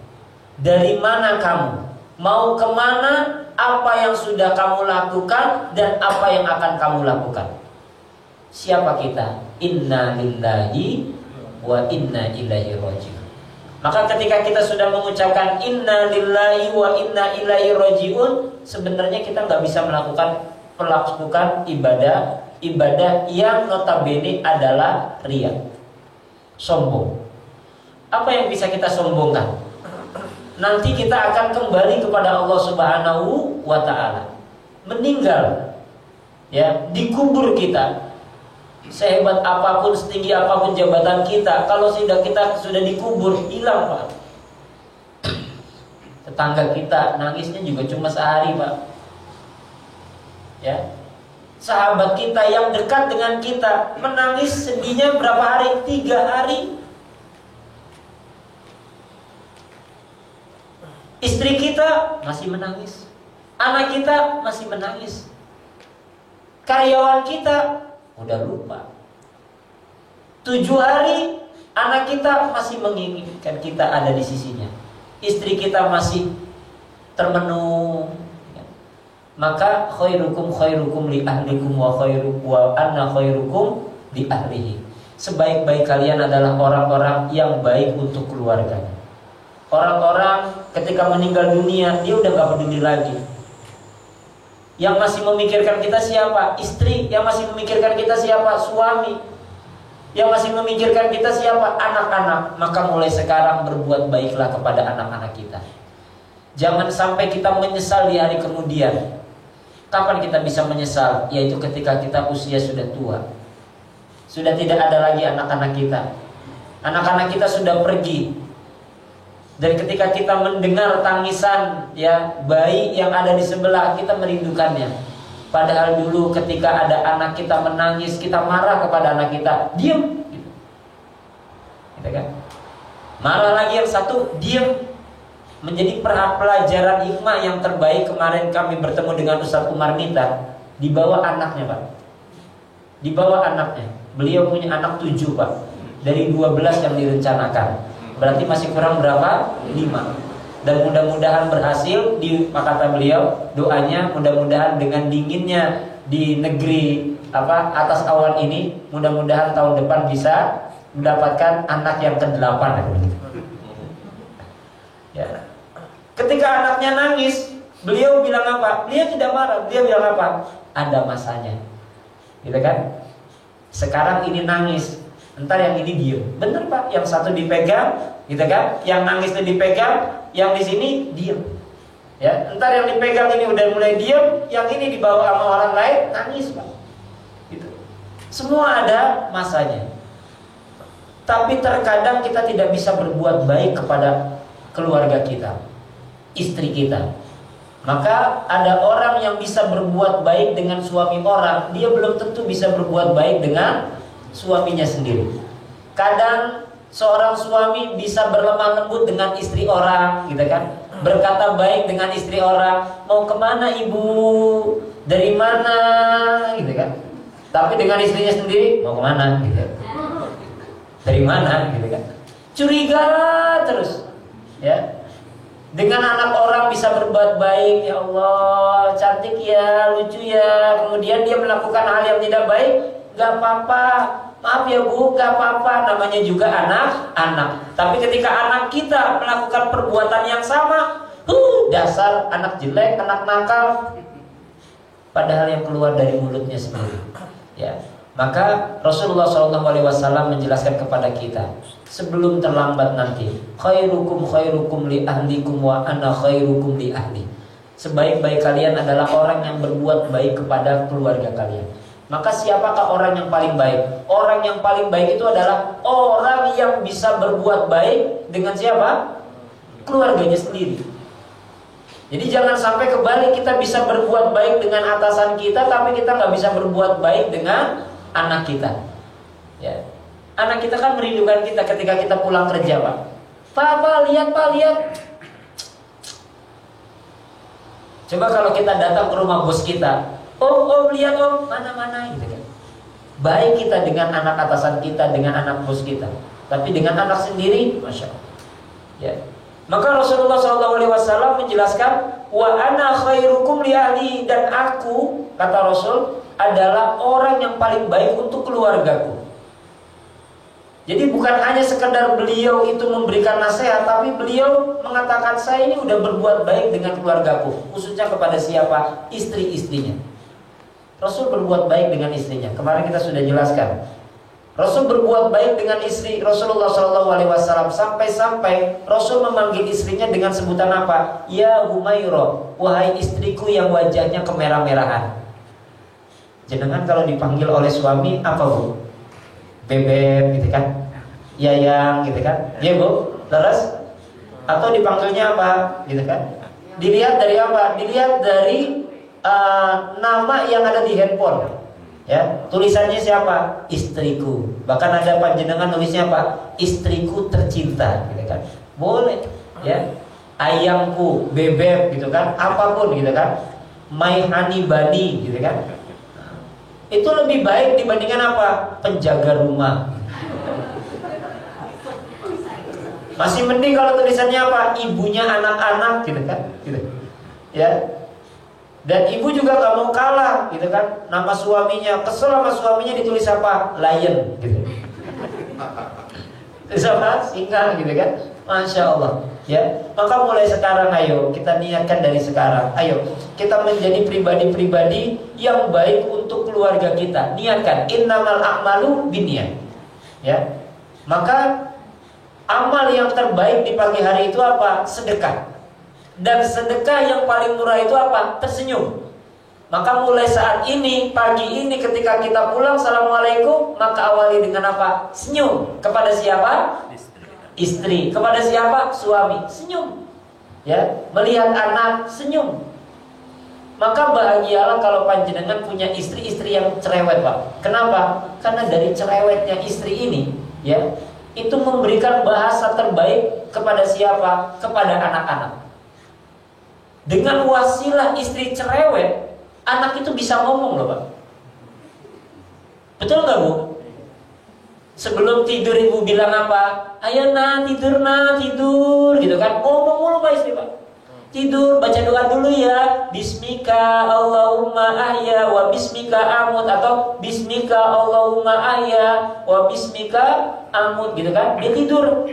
dari mana kamu, mau kemana, apa yang sudah kamu lakukan, dan apa yang akan kamu lakukan. Siapa kita? Inna lillahi wa inna ilaihi raji'un. Maka ketika kita sudah mengucapkan inna lillahi wa inna ilaihi raji'un, sebenarnya kita nggak bisa melakukan ibadah yang notabene adalah riya, sombong. Apa yang bisa kita sombongkan? Nanti kita akan kembali kepada Allah Subhanahu wa ta'ala. Meninggal, ya, dikubur kita. Sehebat apapun, setinggi apapun jabatan kita, kalau kita sudah dikubur, hilang, Pak. Tetangga kita nangisnya juga cuma sehari, Pak. Ya. Sahabat kita yang dekat dengan kita menangis sedihnya berapa hari? 3 hari. Istri kita masih menangis, anak kita masih menangis, karyawan kita udah lupa. 7 hari anak kita masih menginginkan kita ada di sisinya, istri kita masih termenung. Maka khairukum li ahlikum wa ana khairukum li ahlihi. Sebaik-baik kalian adalah orang-orang yang baik untuk keluarganya. Orang-orang ketika meninggal dunia dia udah gak peduli lagi. Yang masih memikirkan kita siapa? Istri. Yang masih memikirkan kita siapa? Suami. Yang masih memikirkan kita siapa? Anak-anak. Maka mulai sekarang berbuat baiklah kepada anak-anak kita. Jangan sampai kita menyesal di hari kemudian. Kapan kita bisa menyesal? Yaitu ketika kita usia sudah tua, sudah tidak ada lagi anak-anak kita. Anak-anak kita sudah pergi. Dan ketika kita mendengar tangisan ya bayi yang ada di sebelah, kita merindukannya. Padahal dulu ketika ada anak kita menangis, kita marah kepada anak kita, diam gitu kan? Marah lagi yang satu, diam. Menjadi pelajaran hikmah yang terbaik. Kemarin kami bertemu dengan Ustaz Umar Nita. Dibawa anaknya Pak. Dibawa anaknya. Beliau punya anak 7 Pak, dari 12 yang direncanakan. Berarti masih kurang berapa? 5. Dan mudah-mudahan berhasil. Kata beliau, doanya mudah-mudahan dengan dinginnya di negeri atas awan ini, mudah-mudahan tahun depan bisa mendapatkan anak yang ke-8. Ya. Ketika anaknya nangis, beliau bilang apa? Beliau tidak marah, beliau bilang apa? Ada masanya, gitu kan? Sekarang ini nangis, entar yang ini diem. Bener Pak, yang satu dipegang, gitu kan? Yang nangis itu dipegang, yang di sini diem. Ya, entar yang dipegang ini udah mulai diem, yang ini dibawa sama orang lain nangis Pak. Gitu. Semua ada masanya. Tapi terkadang kita tidak bisa berbuat baik kepada keluarga kita, istri kita. Maka ada orang yang bisa berbuat baik dengan suami orang, dia belum tentu bisa berbuat baik dengan suaminya sendiri. Kadang seorang suami bisa berlemah lembut dengan istri orang, gitu kan? Berkata baik dengan istri orang, mau kemana ibu? Dari mana? Gitu kan? Tapi dengan istrinya sendiri, mau kemana? Gitu. Dari mana? Gitu kan? Curiga terus, ya. Dengan anak orang bisa berbuat baik, ya Allah, cantik ya, lucu ya. Kemudian dia melakukan hal yang tidak baik, gak apa-apa. Maaf ya bu, gak apa-apa. Namanya juga anak-anak. Tapi ketika anak kita melakukan perbuatan yang sama, dasar anak jelek, anak nakal. Padahal yang keluar dari mulutnya sendiri, ya. Maka Rasulullah SAW menjelaskan kepada kita, sebelum terlambat nanti, khairukum khairukum li ahlikum wa ana khairukum li ahli. Sebaik-baik kalian adalah orang yang berbuat baik kepada keluarga kalian. Maka siapakah orang yang paling baik? Orang yang paling baik itu adalah orang yang bisa berbuat baik dengan siapa? Keluarganya sendiri. Jadi jangan sampai kebalik, kita bisa berbuat baik dengan atasan kita, tapi kita nggak bisa berbuat baik dengan anak kita, ya. Anak kita kan merindukan kita ketika kita pulang kerja, Pak. Pak, lihat. Coba kalau kita datang ke rumah bos kita, oh lihat om, mana gitu kan. Baik kita dengan anak atasan kita, dengan anak bos kita, tapi dengan anak sendiri, masya Allah, ya. Maka Rasulullah SAW menjelaskan, wa ana khairukum li ahli, dan aku, kata Rasul, adalah orang yang paling baik untuk keluargaku. Jadi bukan hanya sekedar beliau itu memberikan nasihat, tapi beliau mengatakan saya ini udah berbuat baik dengan keluargaku, khususnya kepada siapa? Istri-istrinya. Rasul berbuat baik dengan istrinya. Kemarin kita sudah jelaskan. Rasul berbuat baik dengan istri Rasulullah SAW sampai-sampai Rasul memanggil istrinya dengan sebutan apa? Ya Humairah, wahai istriku yang wajahnya kemerah-merahan. Jenengan kalau dipanggil oleh suami apa bu? Bebek gitu kan? Yayang gitu kan? Iya bu? Terus? Atau dipanggilnya apa? Gitu kan? Dilihat dari apa? Dilihat dari nama yang ada di handphone, ya. Tulisannya siapa? Istriku. Bahkan ada panjenengan tulisnya apa? Istriku tercinta, gitu kan? Boleh, ya. Ayamku, bebek, gitu kan? Apapun, gitu kan? My honey bunny, gitu kan? Itu lebih baik dibandingkan apa? Penjaga rumah. Masih mending kalau tulisannya apa? Ibunya anak-anak, gitu kan? Gitu. Ya. Dan ibu juga gak mau kalah, gitu kan? Nama suaminya, kesel sama suaminya ditulis apa? Lion, gitu. Tulis apa? Singa, gitu kan? Masya Allah, ya. Maka mulai sekarang, ayo kita niatkan dari sekarang. Ayo kita menjadi pribadi-pribadi yang baik untuk keluarga kita. Niatkan, innamal a'malu binniyat, ya. Maka amal yang terbaik di pagi hari itu apa? Sedekah. Dan sedekah yang paling murah itu apa? Tersenyum. Maka mulai saat ini, pagi ini ketika kita pulang, assalamualaikum, maka awali dengan apa? Senyum. Kepada siapa? Istri. Kepada siapa? Suami. Senyum. Ya, melihat anak, senyum. Maka bahagialah kalau panjenengan punya istri-istri yang cerewet, Pak. Kenapa? Karena dari cerewetnya istri ini, ya, itu memberikan bahasa terbaik kepada siapa? Kepada anak-anak. Dengan wasilah istri cerewet, anak itu bisa ngomong loh, Pak. Betul nggak, Bu? Sebelum tidur ibu bilang apa? Ayo tidur, gitu kan? Ngomong mulu Pak istri, Pak. Tidur, baca doa dulu ya. Bismika Allahumma ahya wa bismika amut, atau Bismika Allahumma ahya wa bismika amut, gitu kan? Dia tidur.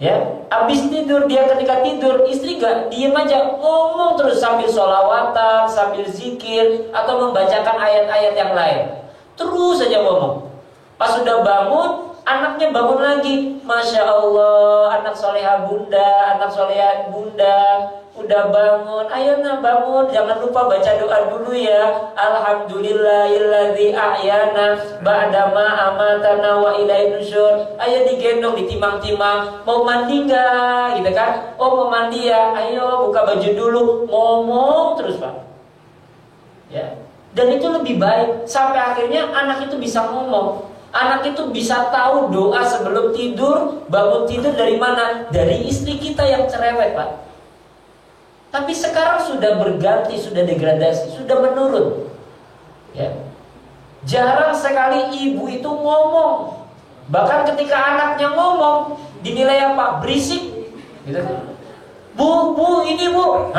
Ya, habis tidur, dia ketika tidur, istri gak diem aja, ngomong terus sambil sholawatan, sambil zikir, atau membacakan ayat-ayat yang lain. Terus saja ngomong. Pas sudah bangun, anaknya bangun lagi. Masya Allah, anak soleha bunda, anak soleha bunda, udah bangun. Ayo bangun, jangan lupa baca doa dulu ya. Alhamdulillahilladzi ahyana ba'dama amatana wa ilaihi nusyur. Ayo digendong, ditimang-timang. Mau mandi nggak? Gitu kan? Oh mau mandi ya. Ayo buka baju dulu. Ngomong terus Pak. Ya. Dan itu lebih baik. Sampai akhirnya anak itu bisa ngomong. Anak itu bisa tahu doa sebelum tidur, bangun tidur dari mana? Dari istri kita yang cerewet, Pak. Tapi sekarang sudah berganti, sudah degradasi, sudah menurun. Ya. Jarang sekali ibu itu ngomong. Bahkan ketika anaknya ngomong, dinilai apa? Berisik. Gitu kan? Bu, ini bu.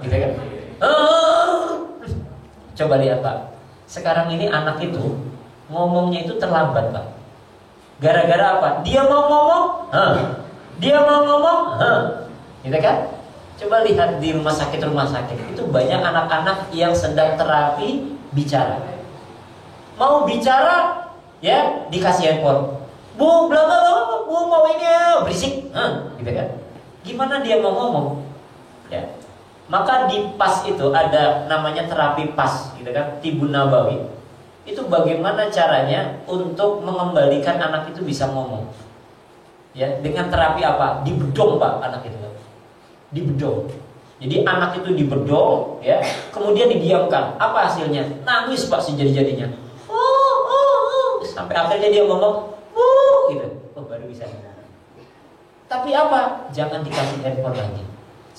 Gitu kan? Coba lihat Pak. Sekarang ini anak itu ngomongnya itu terlambat Pak. Gara-gara apa? Dia mau ngomong, dia mau ngomong, gitu kan? Coba lihat di rumah sakit itu banyak anak-anak yang sedang terapi bicara. Mau bicara, ya dikasih handphone. Bu, bla bla bla, bu mau ini ya, berisik, gitu kan? Gimana dia mau ngomong? Ya. Maka di PAS itu ada namanya terapi PAS, gitu kan, Tibun Nabawi. Itu bagaimana caranya untuk mengembalikan anak itu bisa ngomong. Ya, dengan terapi apa? Dibedong Pak anak itu. Dibedong. Jadi anak itu dibedong, ya, kemudian didiamkan. Apa hasilnya? Nangis Pak sejadi-jadinya. Sampai akhirnya dia ngomong, gitu. Oh, baru bisa. Tapi apa? Jangan dikasih handphone lagi.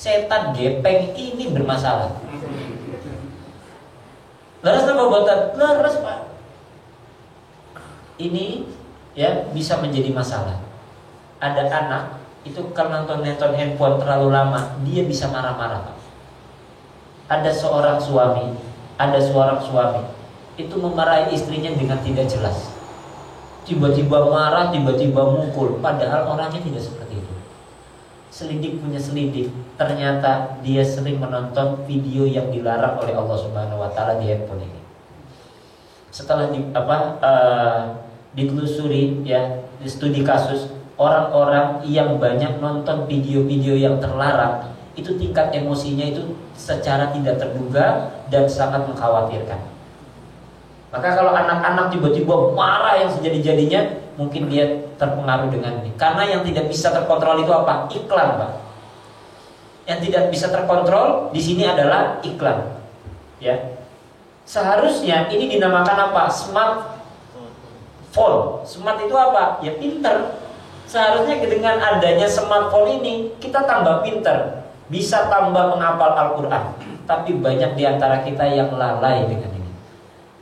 Setan gepeng ini bermasalah. Leres apa buatan? Leres Pak. Ini ya bisa menjadi masalah. Ada anak itu kalau nonton handphone terlalu lama, dia bisa marah-marah Pak. Ada seorang suami itu memarahi istrinya dengan tidak jelas. Tiba-tiba marah, tiba-tiba mukul, padahal orangnya tidak seperti itu. Selidik punya selidik, ternyata dia sering menonton video yang dilarang oleh Allah Subhanahu wa taala di handphone ini. Setelah ditelusuri ya, di studi kasus, orang-orang yang banyak nonton video-video yang terlarang itu tingkat emosinya itu secara tidak terduga dan sangat mengkhawatirkan. Maka kalau anak-anak tiba-tiba marah yang sejadi-jadinya, mungkin dia terpengaruh dengan ini. Karena yang tidak bisa terkontrol itu apa? Iklan, Pak. Yang tidak bisa terkontrol di sini adalah iklan. Ya. Seharusnya ini dinamakan apa? Smartphone. Smart itu apa? Ya pinter. Seharusnya dengan adanya smartphone ini kita tambah pinter, bisa tambah menghafal Al-Quran. Tapi banyak diantara kita yang lalai dengan ini.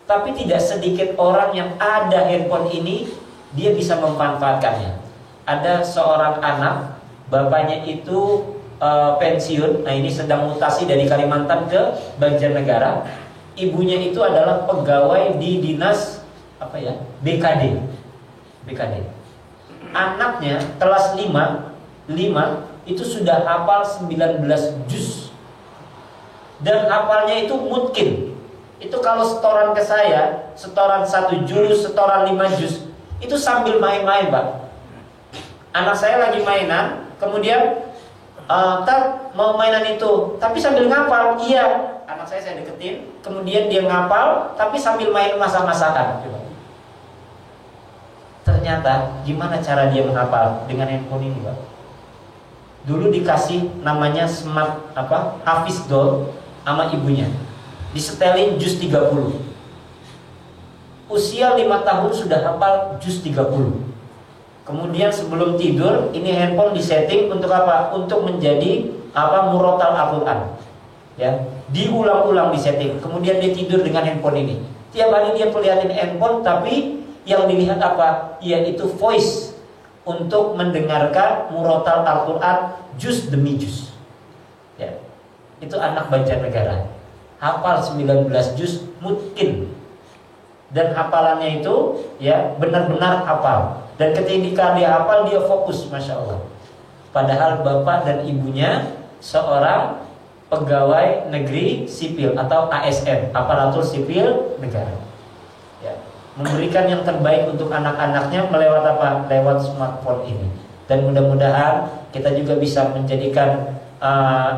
Tapi tidak sedikit orang yang ada handphone ini, dia bisa memanfaatkannya. Ada seorang anak, bapaknya itu pensiun. Nah ini sedang mutasi dari Kalimantan ke Banjarnegara. Ibunya itu adalah pegawai di dinas BKD. Anaknya kelas 5 itu sudah hafal 19 juz. Dan hafalnya itu mungkin. Itu kalau setoran ke saya, setoran 1 juz, setoran 5 juz, itu sambil main-main Pak. Anak saya lagi mainan, kemudian tak mau mainan itu, tapi sambil ngapal. Iya, anak saya deketin, kemudian dia ngapal, tapi sambil main masak-masakan. Ternyata gimana cara dia menghafal dengan handphone ini, Pak? Dulu dikasih namanya smart Hafiz Doll sama ibunya, disetelin juz 30. Usia 5 tahun sudah hafal juz 30. Kemudian sebelum tidur, ini handphone disetting untuk apa? Untuk menjadi murotal Al-Quran. Ya, diulang-ulang disetting. Kemudian dia tidur dengan handphone ini. Tiap hari dia perlihatin handphone, tapi yang dilihat apa? Yaitu voice untuk mendengarkan murotal Al-Quran juz demi juz. Ya, itu anak Banjarnegara. Hafal 19 juz mungkin. Dan hafalannya itu ya benar-benar hafal. Dan ketika dia hafal, dia fokus, Masya Allah. Padahal bapak dan ibunya seorang pegawai negeri sipil atau ASN, aparatur sipil negara. Ya, memberikan yang terbaik untuk anak-anaknya melewat apa? Lewat smartphone ini. Dan mudah-mudahan kita juga bisa menjadikan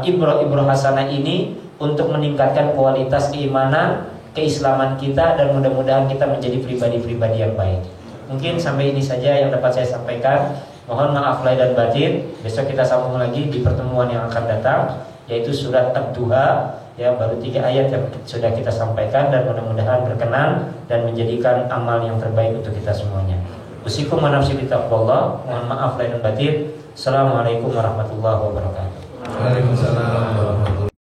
ibroh-ibroh hasanah ini untuk meningkatkan kualitas keimanan, keislaman kita, dan mudah-mudahan kita menjadi pribadi-pribadi yang baik. Mungkin sampai ini saja yang dapat saya sampaikan. Mohon maaf lahir dan batin. Besok kita sambung lagi di pertemuan yang akan datang, yaitu surat Ad-Duha. Ya, baru 3 ayat yang sudah kita sampaikan, dan mudah-mudahan berkenan dan menjadikan amal yang terbaik untuk kita semuanya. Usikum wa nafsi bitaqwallah. Mohon maaf lahir dan batin. Assalamualaikum warahmatullahi wabarakatuh. Waalaikumsalam warahmatullahi wabarakatuh.